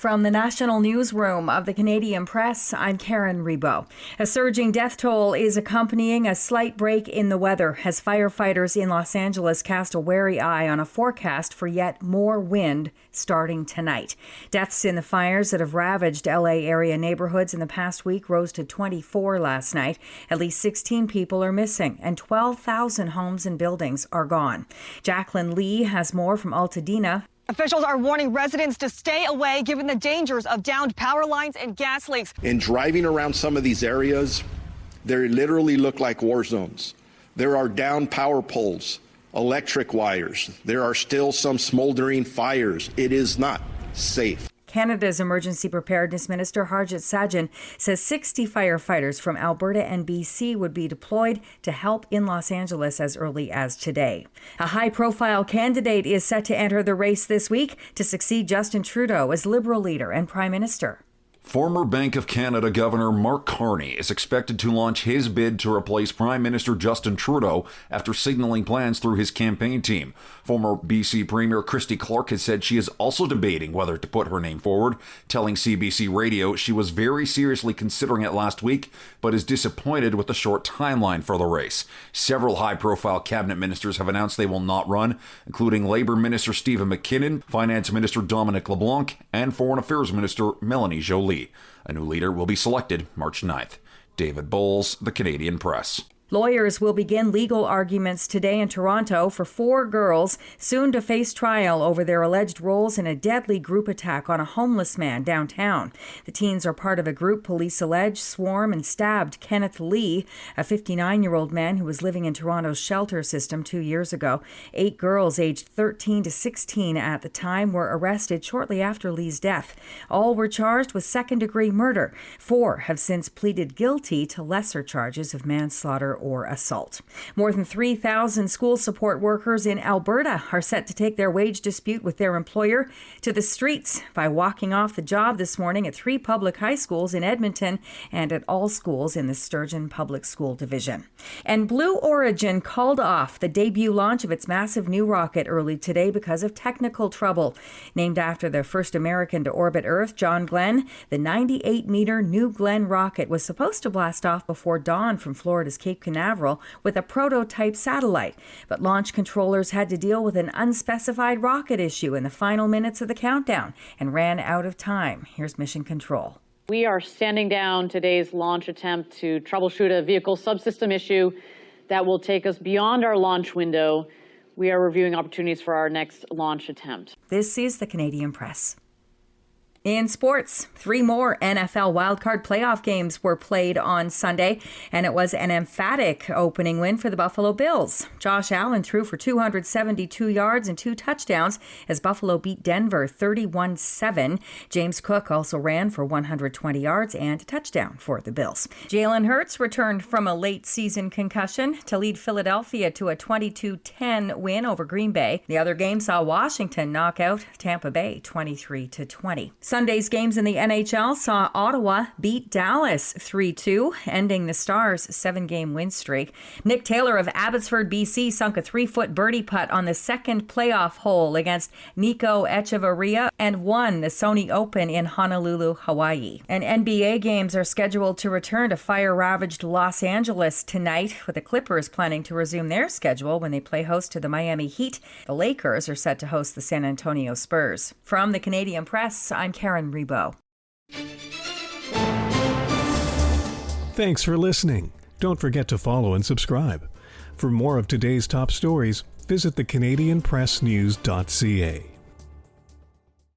From the National Newsroom of the Canadian Press, I'm Karen Rebo. A surging death toll is accompanying a slight break in the weather as firefighters in Los Angeles cast a wary eye on a forecast for yet more wind starting tonight. Deaths in the fires that have ravaged LA area neighborhoods in the past week rose to 24 last night. At least 16 people are missing and 12,000 homes and buildings are gone. Jacqueline Lee has more from Altadena. Officials are warning residents to stay away given the dangers of downed power lines and gas leaks. In driving around some of these areas, they literally look like war zones. There are downed power poles, electric wires. There are still some smoldering fires. It is not safe. Canada's Emergency Preparedness Minister Harjit Sajjan says 60 firefighters from Alberta and BC would be deployed to help in Los Angeles as early as today. A high-profile candidate is set to enter the race this week to succeed Justin Trudeau as Liberal leader and Prime Minister. Former Bank of Canada Governor Mark Carney is expected to launch his bid to replace Prime Minister Justin Trudeau after signaling plans through his campaign team. Former BC Premier Christy Clark has said she is also debating whether to put her name forward, telling CBC Radio she was very seriously considering it last week, but is disappointed with the short timeline for the race. Several high-profile cabinet ministers have announced they will not run, including Labour Minister Stephen McKinnon, Finance Minister Dominic LeBlanc, and Foreign Affairs Minister Melanie Joly. A new leader will be selected March 9th. David Bowles, The Canadian Press. Lawyers will begin legal arguments today in Toronto for 4 girls soon to face trial over their alleged roles in a deadly group attack on a homeless man downtown. The teens are part of a group police allege swarmed and stabbed Kenneth Lee, a 59-year-old man who was living in Toronto's shelter system 2 years ago. 8 girls aged 13 to 16 at the time were arrested shortly after Lee's death. All were charged with second-degree murder. 4 have since pleaded guilty to lesser charges of manslaughter or assault. More than 3,000 school support workers in Alberta are set to take their wage dispute with their employer to the streets by walking off the job this morning at 3 public high schools in Edmonton and at all schools in the Sturgeon Public School Division. And Blue Origin called off the debut launch of its massive new rocket early today because of technical trouble. Named after the first American to orbit Earth, John Glenn, the 98-meter New Glenn rocket was supposed to blast off before dawn from Florida's Cape Canaveral with a prototype satellite. But launch controllers had to deal with an unspecified rocket issue in the final minutes of the countdown and ran out of time. Here's Mission Control. We are standing down today's launch attempt to troubleshoot a vehicle subsystem issue that will take us beyond our launch window. We are reviewing opportunities for our next launch attempt. This is the Canadian Press. In sports, 3 more NFL wildcard playoff games were played on Sunday, and it was an emphatic opening win for the Buffalo Bills. Josh Allen threw for 272 yards and 2 touchdowns as Buffalo beat Denver 31-7. James Cook also ran for 120 yards and a touchdown for the Bills. Jalen Hurts returned from a late-season concussion to lead Philadelphia to a 22-10 win over Green Bay. The other game saw Washington knock out Tampa Bay 23-20. Sunday's games in the NHL saw Ottawa beat Dallas 3-2, ending the Stars' 7-game win streak. Nick Taylor of Abbotsford, BC, sunk a 3-foot birdie putt on the second playoff hole against Nico Echevarria and won the Sony Open in Honolulu, Hawaii. And NBA games are scheduled to return to fire-ravaged Los Angeles tonight, with the Clippers planning to resume their schedule when they play host to the Miami Heat. The Lakers are set to host the San Antonio Spurs. From the Canadian Press, I'm Karen Rebo. Thanks for listening. Don't forget to follow and subscribe. For more of today's top stories, visit thecanadianpressnews.ca.